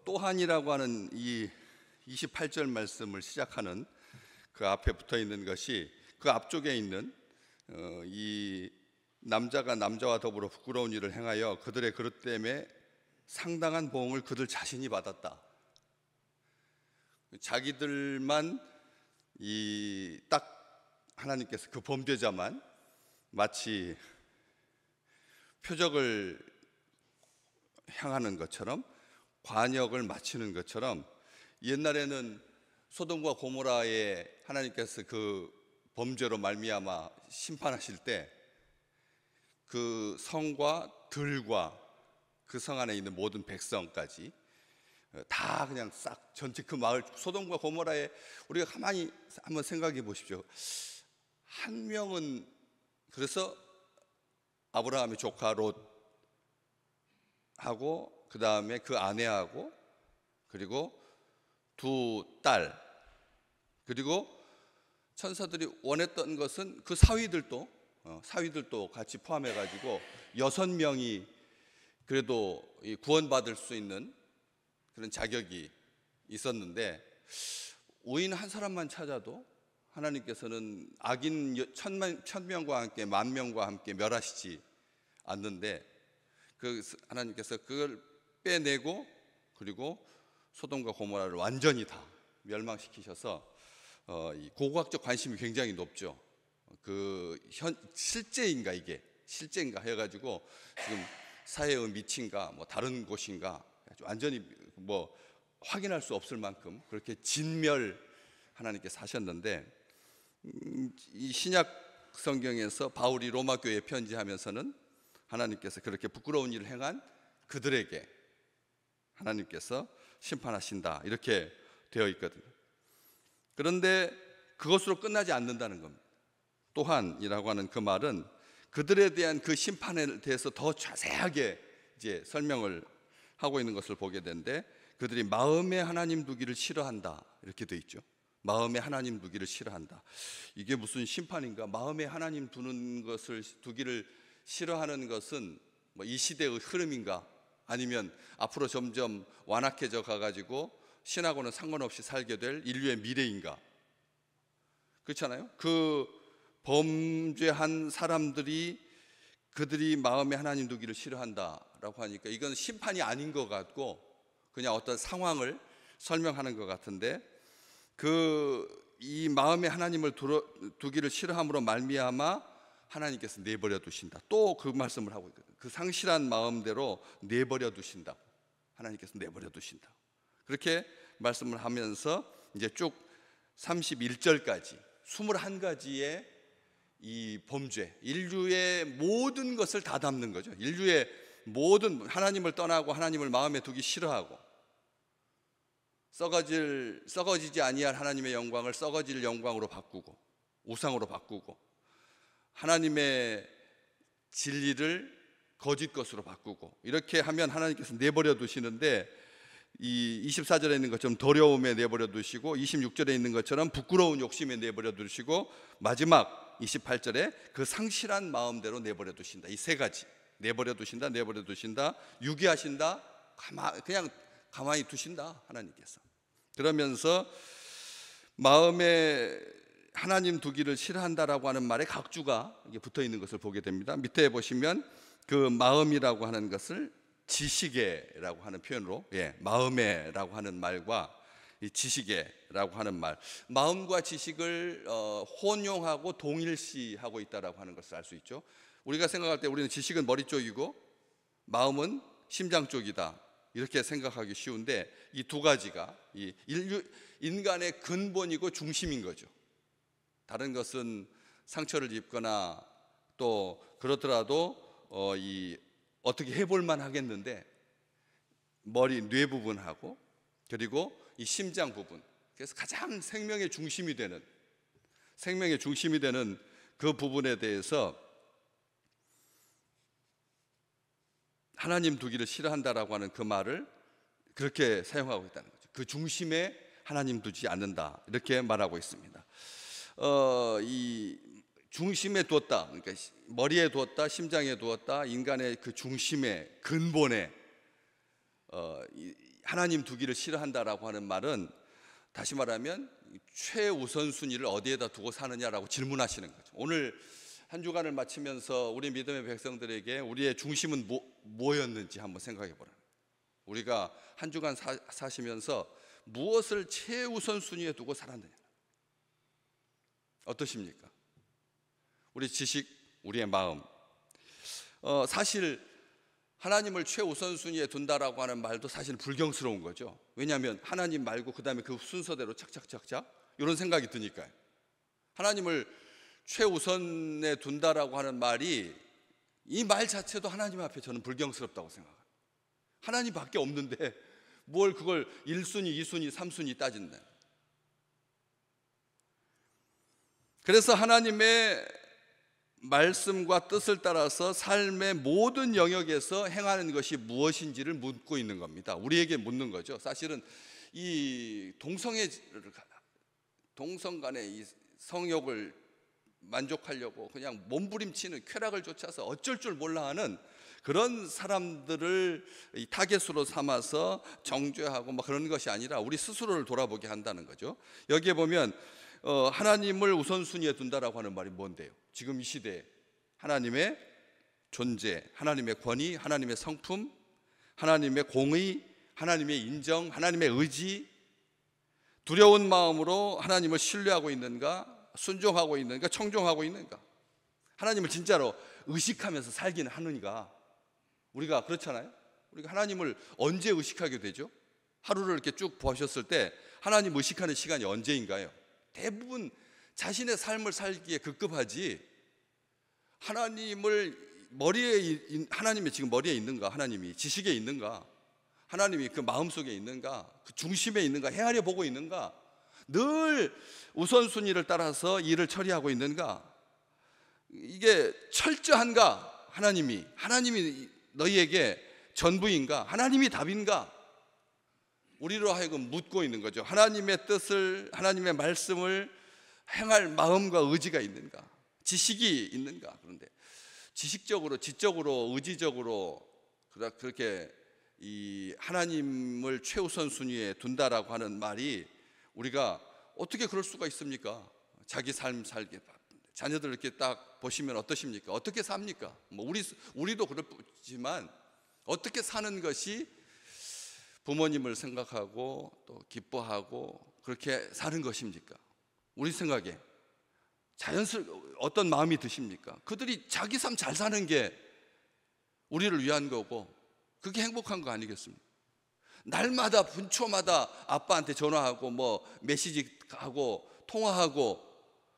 또한이라고 하는 이 28절 말씀을 시작하는 그 앞에 붙어 있는 것이 그 앞쪽에 있는 이 남자가 남자와 더불어 부끄러운 일을 행하여 그들의 그릇 때문에 상당한 보응을 그들 자신이 받았다. 자기들만 딱 하나님께서 그 범죄자만 마치 표적을 향하는 것처럼 관역을 마치는 것처럼 옛날에는 소돔과 고모라에 하나님께서 그 범죄로 말미암아 심판하실 때 그 성과 들과 그 성 안에 있는 모든 백성까지 다 그냥 싹 전체 그 마을 소돔과 고모라에 우리가 가만히 한번 생각해 보십시오. 한 명은 그래서 아브라함의 조카 롯하고 그 다음에 그 아내하고 그리고 두 딸 그리고 천사들이 원했던 것은 그 사위들도 같이 포함해 가지고 6명이 그래도 구원받을 수 있는 그런 자격이 있었는데 의인 한 사람만 찾아도 하나님께서는 악인 1000명과 함께 10,000명과 함께 멸하시지 않는데 하나님께서 그걸 빼내고 그리고 소돔과 고모라를 완전히 다 멸망시키셔서 고고학적 관심이 굉장히 높죠. 실제인가 이게 실제인가 해가지고 지금 사회의 밑인가 뭐 다른 곳인가 완전히 뭐 확인할 수 없을 만큼 그렇게 진멸 하나님께서 하셨는데 이 신약 성경에서 바울이 로마 교회에 편지하면서는 하나님께서 그렇게 부끄러운 일을 행한 그들에게 하나님께서 심판하신다 이렇게 되어 있거든요. 그런데 그것으로 끝나지 않는다는 겁니다. 또한이라고 하는 그 말은 그들에 대한 그 심판에 대해서 더 자세하게 이제 설명을 하고 있는 것을 보게 되는데 그들이 마음에 하나님 두기를 싫어한다 이렇게 돼 있죠. 마음에 하나님 두기를 싫어한다. 이게 무슨 심판인가? 마음에 하나님 두기를 싫어하는 것은 뭐 이 시대의 흐름인가? 아니면 앞으로 점점 완악해져 가가지고 신하고는 상관없이 살게 될 인류의 미래인가? 그렇잖아요. 그 범죄한 사람들이 그들이 마음에 하나님 두기를 싫어한다라고 하니까 이건 심판이 아닌 것 같고 그냥 어떤 상황을 설명하는 것 같은데 이 마음에 하나님을 두기를 싫어함으로 말미암아 하나님께서 내버려 두신다. 또 그 말씀을 하고 있거든요. 그 상실한 마음대로 내버려 두신다고 하나님께서 내버려 두신다. 그렇게 말씀을 하면서 이제 쭉 31절까지 21가지의 이 범죄, 인류의 모든 것을 다 담는 거죠. 인류의 모든 하나님을 떠나고 하나님을 마음에 두기 싫어하고 썩어지지 아니할 하나님의 영광을 썩어질 영광으로 바꾸고 우상으로 바꾸고 하나님의 진리를 거짓 것으로 바꾸고 이렇게 하면 하나님께서 내버려 두시는데 이 24절에 있는 것처럼 더러움에 내버려 두시고 26절에 있는 것처럼 부끄러운 욕심에 내버려 두시고 마지막 28절에 그 상실한 마음대로 내버려 두신다. 이 세 가지 내버려 두신다, 내버려 두신다, 유기하신다, 그냥 가만히 두신다 하나님께서. 그러면서 마음에 하나님 두기를 싫어한다라고 하는 말에 각주가 붙어 있는 것을 보게 됩니다. 밑에 보시면 그 마음이라고 하는 것을 지식에라고 하는 표현으로 마음에라고 하는 말과 이 지식에라고 하는 말, 마음과 지식을 혼용하고 동일시하고 있다라고 하는 것을 알 수 있죠. 우리가 생각할 때 우리는 지식은 머리 쪽이고 마음은 심장 쪽이다 이렇게 생각하기 쉬운데 이 두 가지가 인간의 근본이고 중심인 거죠. 다른 것은 상처를 입거나 또 그렇더라도 어떻게 해볼만 하겠는데 뇌 부분하고 그리고 이 심장 부분, 그래서 가장 생명의 중심이 되는 그 부분에 대해서 하나님 두기를 싫어한다라고 하는 그 말을 그렇게 사용하고 있다는 거죠. 그 중심에 하나님 두지 않는다 이렇게 말하고 있습니다. 이 중심에 두었다, 그러니까 머리에 두었다, 심장에 두었다, 인간의 그 중심에 근본에 하나님 두기를 싫어한다라고 하는 말은 다시 말하면 최우선순위를 어디에다 두고 사느냐라고 질문하시는 거죠. 오늘 한 주간을 마치면서 우리 믿음의 백성들에게 우리의 중심은 뭐였는지 한번 생각해 보라. 우리가 한 주간 사시면서 무엇을 최우선순위에 두고 살았느냐. 어떠십니까? 우리 지식, 우리의 마음. 사실 하나님을 최우선순위에 둔다라고 하는 말도 사실 불경스러운 거죠. 왜냐하면 하나님 말고 그 다음에 그 순서대로 착착착착 이런 생각이 드니까요. 하나님을 최우선에 둔다라고 하는 말이, 이 말 자체도 하나님 앞에 저는 불경스럽다고 생각합니다. 하나님밖에 없는데 뭘 그걸 1순위, 2순위, 3순위 따진다. 그래서 하나님의 말씀과 뜻을 따라서 삶의 모든 영역에서 행하는 것이 무엇인지를 묻고 있는 겁니다. 우리에게 묻는 거죠. 사실은 이 동성 간의 이 성욕을 만족하려고 그냥 몸부림치는, 쾌락을 쫓아서 어쩔 줄 몰라 하는 그런 사람들을 타겟으로 삼아서 정죄하고 막 그런 것이 아니라 우리 스스로를 돌아보게 한다는 거죠. 여기에 보면 하나님을 우선순위에 둔다라고 하는 말이 뭔데요? 지금 이 시대에 하나님의 존재, 하나님의 권위, 하나님의 성품, 하나님의 공의, 하나님의 인정, 하나님의 의지, 두려운 마음으로 하나님을 신뢰하고 있는가, 순종하고 있는가, 청종하고 있는가, 하나님을 진짜로 의식하면서 살기는 하는가. 우리가 그렇잖아요. 우리가 하나님을 언제 의식하게 되죠? 하루를 이렇게 쭉 보셨을 때 하나님 의식하는 시간이 언제인가요? 대부분 자신의 삶을 살기에 급급하지, 하나님이 지금 머리에 있는가, 하나님이 지식에 있는가, 하나님이 그 마음속에 있는가, 그 중심에 있는가, 헤아려 보고 있는가, 늘 우선순위를 따라서 일을 처리하고 있는가, 이게 철저한가, 하나님이 너희에게 전부인가, 하나님이 답인가, 우리로 하여금 묻고 있는 거죠. 하나님의 뜻을, 하나님의 말씀을 행할 마음과 의지가 있는가, 지식이 있는가. 그런데 지식적으로, 지적으로, 의지적으로 그렇게 이 하나님을 최우선 순위에 둔다라고 하는 말이, 우리가 어떻게 그럴 수가 있습니까? 자기 삶 살기 바쁜데 자녀들 이렇게 딱 보시면 어떠십니까? 어떻게 삽니까? 뭐 우리도 그렇지만 어떻게 사는 것이 부모님을 생각하고 또 기뻐하고 그렇게 사는 것입니까? 우리 생각에 어떤 마음이 드십니까? 그들이 자기 삶 잘 사는 게 우리를 위한 거고, 그게 행복한 거 아니겠습니까? 날마다 분초마다 아빠한테 전화하고 뭐 메시지하고 통화하고,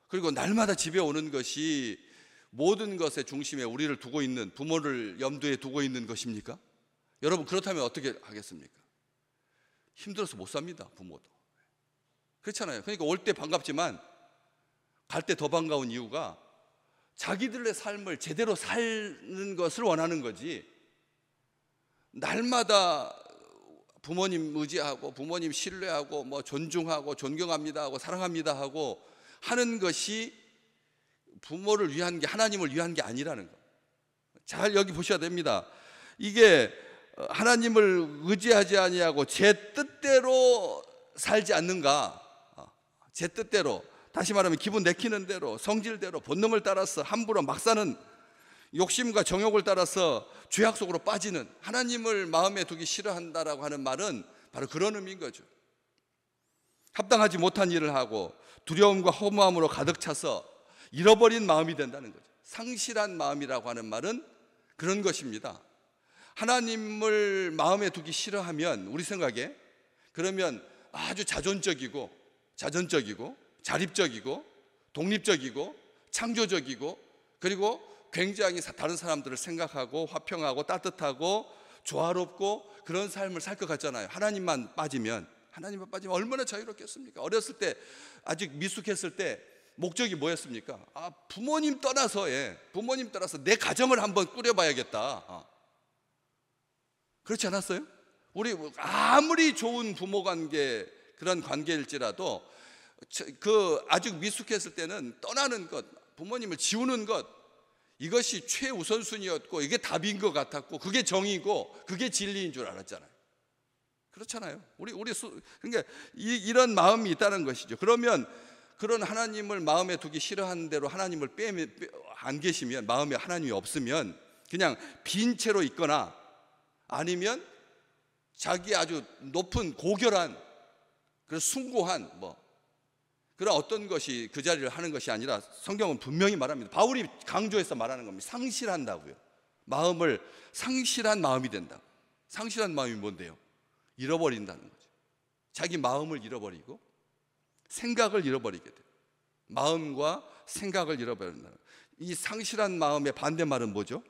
그리고 날마다 집에 오는 것이 모든 것의 중심에 우리를 두고 있는, 부모를 염두에 두고 있는 것입니까? 여러분, 그렇다면 어떻게 하겠습니까? 힘들어서 못 삽니다. 부모도 그렇잖아요. 그러니까 올 때 반갑지만 갈 때 더 반가운 이유가 자기들의 삶을 제대로 사는 것을 원하는 거지, 날마다 부모님 의지하고 부모님 신뢰하고 뭐 존중하고 존경합니다 하고 사랑합니다 하고 하는 것이 부모를 위한 게, 하나님을 위한 게 아니라는 거. 잘 여기 보셔야 됩니다. 이게 하나님을 의지하지 아니하고 제 뜻대로 살지 않는가, 제 뜻대로, 다시 말하면 기분 내키는 대로, 성질대로, 본능을 따라서 함부로 막 사는, 욕심과 정욕을 따라서 죄악 속으로 빠지는, 하나님을 마음에 두기 싫어한다라고 하는 말은 바로 그런 의미인 거죠. 합당하지 못한 일을 하고 두려움과 허무함으로 가득 차서 잃어버린 마음이 된다는 거죠. 상실한 마음이라고 하는 말은 그런 것입니다. 하나님을 마음에 두기 싫어하면 우리 생각에, 그러면 아주 자존적이고 자립적이고 독립적이고 창조적이고, 그리고 굉장히 다른 사람들을 생각하고 화평하고 따뜻하고 조화롭고 그런 삶을 살 것 같잖아요. 하나님만 빠지면 얼마나 자유롭겠습니까? 어렸을 때, 아직 미숙했을 때 목적이 뭐였습니까? 부모님 떠나서 내 가정을 한번 꾸려봐야겠다. 그렇지 않았어요? 우리 아무리 좋은 부모 관계, 그런 관계일지라도 그 아직 미숙했을 때는 떠나는 것, 부모님을 지우는 것, 이것이 최우선순위였고 이게 답인 것 같았고 그게 정의고 그게 진리인 줄 알았잖아요. 그렇잖아요. 그러니까 이런 마음이 있다는 것이죠. 그러면 그런 하나님을 마음에 두기 싫어하는 대로 하나님을 안 계시면, 마음에 하나님이 없으면 그냥 빈 채로 있거나 아니면 자기 아주 높은 고결한 그런 숭고한 그런 어떤 것이 그 자리를 하는 것이 아니라 성경은 분명히 말합니다. 바울이 강조해서 말하는 겁니다. 상실한다고요. 마음을 상실한 마음이 된다. 상실한 마음이 뭔데요? 잃어버린다는 거죠. 자기 마음을 잃어버리고 생각을 잃어버리게 돼요. 마음과 생각을 잃어버린다. 이 상실한 마음의 반대말은 뭐죠?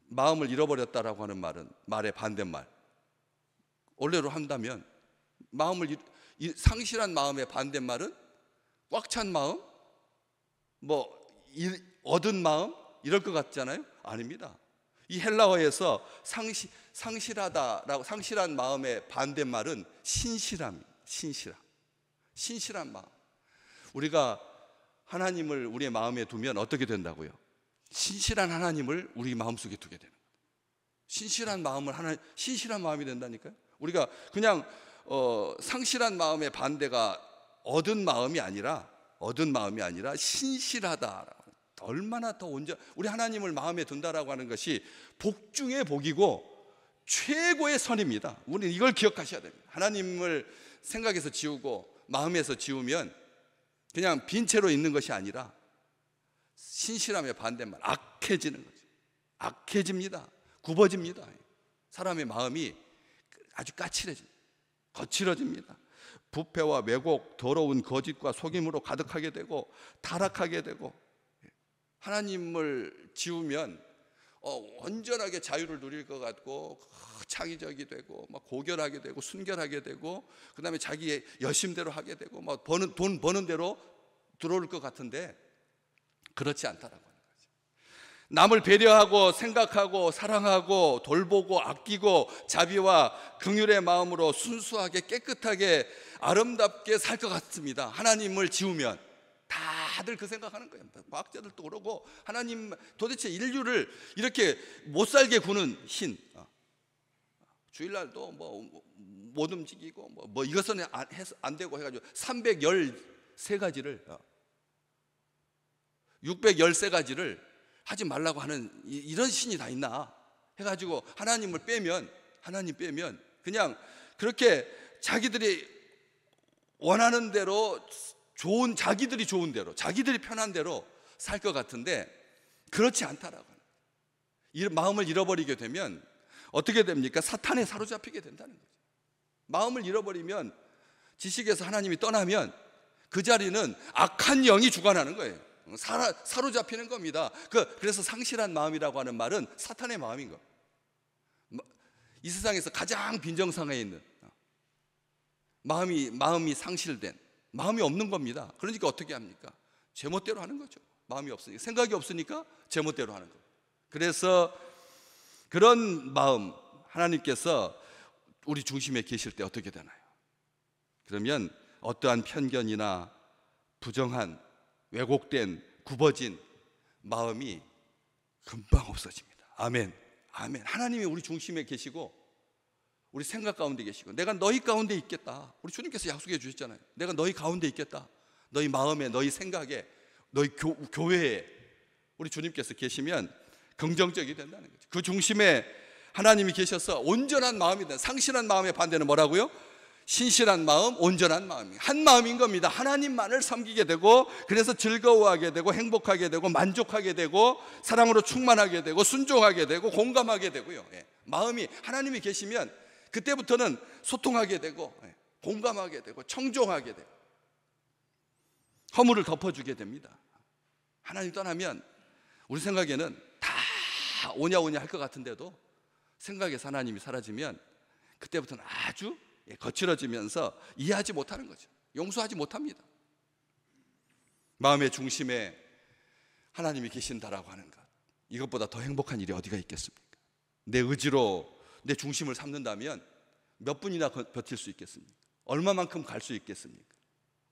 마음을 잃어버렸다라고 하는 말의 반대말, 원래로 한다면 상실한 마음의 반대말은 꽉 찬 마음, 얻은 마음 이럴 것 같잖아요. 아닙니다. 이 헬라어에서 상실한 마음의 반대말은 신실함입니다. 신실한 마음. 우리가 하나님을 우리의 마음에 두면 어떻게 된다고요? 신실한 하나님을 우리 마음속에 두게 되는 거예요. 신실한 마음이 된다니까요. 우리가 그냥 상실한 마음의 반대가 얻은 마음이 아니라 신실하다. 얼마나 더 우리 하나님을 마음에 둔다라고 하는 것이 복 중의 복이고 최고의 선입니다. 우리는 이걸 기억하셔야 됩니다. 하나님을 생각에서 지우고 마음에서 지우면 그냥 빈 채로 있는 것이 아니라 신실함의 반대말 악해지는 거죠. 악해집니다. 굽어집니다. 사람의 마음이 아주 거칠어집니다. 부패와 왜곡, 더러운 거짓과 속임으로 가득하게 되고 타락하게 되고, 하나님을 지우면 온전하게 자유를 누릴 것 같고 창의적이 되고 고결하게 되고 순결하게 되고, 그 다음에 자기의 열심대로 하게 되고 돈 버는 대로 들어올 것 같은데 그렇지 않다라고 하는 거죠. 남을 배려하고 생각하고 사랑하고 돌보고 아끼고 자비와 긍휼의 마음으로 순수하게 깨끗하게 아름답게 살 것 같습니다. 하나님을 지우면 다들 그 생각하는 거예요. 과학자들도 그러고, 하나님 도대체 인류를 이렇게 못 살게 구는 주일날도 못 움직이고 이것은 안 되고 해가지고 313가지를 613가지를 하지 말라고 하는 이런 신이 다 있나 해가지고 하나님 빼면 그냥 그렇게 자기들이 원하는 대로 자기들이 좋은 대로, 자기들이 편한 대로 살 것 같은데 그렇지 않다라고. 이 마음을 잃어버리게 되면 어떻게 됩니까? 사탄에 사로잡히게 된다는 거죠. 마음을 잃어버리면, 지식에서 하나님이 떠나면 그 자리는 악한 영이 주관하는 거예요. 사로잡히는 겁니다. 그래서 상실한 마음이라고 하는 말은 사탄의 마음인 거. 이 세상에서 가장 빈정상에 있는 마음이 상실된, 마음이 없는 겁니다. 그러니까 어떻게 합니까? 제멋대로 하는 거죠. 마음이 없으니까, 생각이 없으니까 제멋대로 하는 거예요. 그래서 그런 마음, 하나님께서 우리 중심에 계실 때 어떻게 되나요? 그러면 어떠한 편견이나 부정한, 왜곡된, 굽어진 마음이 금방 없어집니다. 아멘. 하나님이 우리 중심에 계시고 우리 생각 가운데 계시고, 내가 너희 가운데 있겠다. 우리 주님께서 약속해 주셨잖아요. 내가 너희 가운데 있겠다. 너희 마음에, 너희 생각에, 너희 교회에 우리 주님께서 계시면 긍정적이 된다는 거죠. 그 중심에 하나님이 계셔서 온전한 마음이 된다. 상실한 마음의 반대는 뭐라고요? 신실한 마음, 온전한 마음이 한 마음인 겁니다. 하나님만을 섬기게 되고, 그래서 즐거워하게 되고 행복하게 되고 만족하게 되고 사랑으로 충만하게 되고 순종하게 되고 공감하게 되고요. 마음이 하나님이 계시면 그때부터는 소통하게 되고 공감하게 되고 청종하게 되고 허물을 덮어주게 됩니다. 하나님 떠나면 우리 생각에는 다 오냐 할 것 같은데도, 생각에서 하나님이 사라지면 그때부터는 아주 거칠어지면서 이해하지 못하는 거죠. 용서하지 못합니다. 마음의 중심에 하나님이 계신다라고 하는 것, 이것보다 더 행복한 일이 어디가 있겠습니까? 내 의지로 내 중심을 삼는다면 몇 분이나 버틸 수 있겠습니까? 얼마만큼 갈 수 있겠습니까?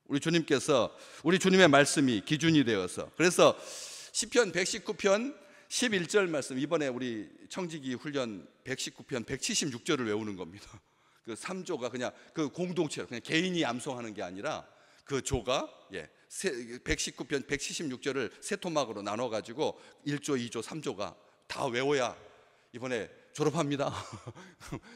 우리 주님께서, 우리 주님의 말씀이 기준이 되어서, 그래서 시편 119편 11절 말씀, 이번에 우리 청지기 훈련 119편 176절을 외우는 겁니다. 그 3조가 그냥 그 공동체로 그냥 개인이 암송하는 게 아니라 그 조가 119편 176절을 세 토막으로 나눠 가지고 1조, 2조, 3조가 다 외워야 이번에 졸업합니다.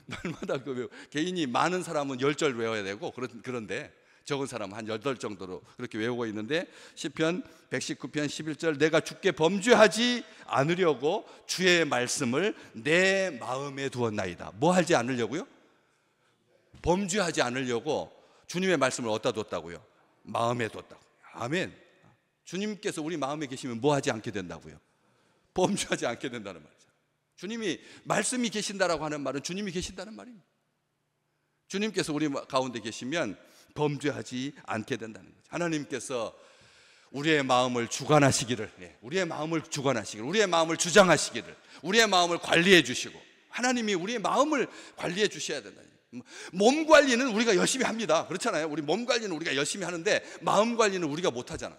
날마다 그 개인이 많은 사람은 10절 외워야 되고 그런데 적은 사람은 한 8 정도로 그렇게 외우고 있는데, 시편 119편 11절, 내가 주께 범죄하지 않으려고 주의 말씀을 내 마음에 두었나이다. 뭐 하지 않으려고요? 범죄하지 않으려고 주님의 말씀을 어디다 뒀다고요? 마음에 뒀다고. 아멘. 주님께서 우리 마음에 계시면 뭐 하지 않게 된다고요? 범죄하지 않게 된다는 말이죠. 주님이 말씀이 계신다라고 하는 말은 주님이 계신다는 말입니다. 주님께서 우리 가운데 계시면 범죄하지 않게 된다는 거죠. 하나님께서 우리의 마음을 주관하시기를, 우리의 마음을 주관하시기를, 우리의 마음을 주장하시기를, 우리의 마음을 관리해 주시고, 하나님이 우리의 마음을 관리해 주셔야 된다. 몸 관리는 우리가 열심히 합니다. 그렇잖아요. 우리 몸 관리는 우리가 열심히 하는데 마음 관리는 우리가 못하잖아.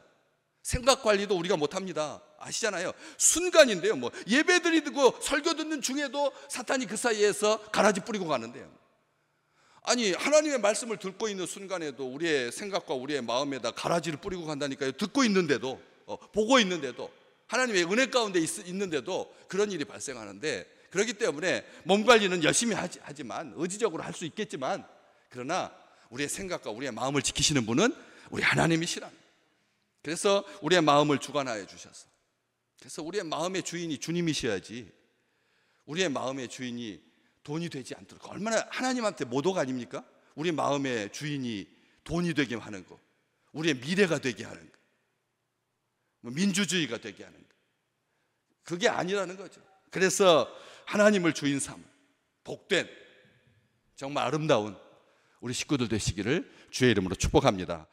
생각 관리도 우리가 못합니다. 아시잖아요. 순간인데요. 뭐 예배 드리고 설교 듣는 중에도 사탄이 그 사이에서 가라지 뿌리고 가는데요. 아니, 하나님의 말씀을 듣고 있는 순간에도 우리의 생각과 우리의 마음에다 가라지를 뿌리고 간다니까요. 듣고 있는데도, 보고 있는데도, 하나님의 은혜 가운데 있는데도 그런 일이 발생하는데, 그렇기 때문에 몸 관리는 열심히 하지만, 의지적으로 할 수 있겠지만, 그러나 우리의 생각과 우리의 마음을 지키시는 분은 우리 하나님이시라. 그래서 우리의 마음을 주관하여 주셔서, 그래서 우리의 마음의 주인이 주님이셔야지, 우리의 마음의 주인이 돈이 되지 않도록, 얼마나 하나님한테 모독 아닙니까? 우리 마음의 주인이 돈이 되게 하는 거, 우리의 미래가 되게 하는 거, 민주주의가 되게 하는 거, 그게 아니라는 거죠. 그래서 하나님을 주인 삼은 복된 정말 아름다운 우리 식구들 되시기를 주의 이름으로 축복합니다.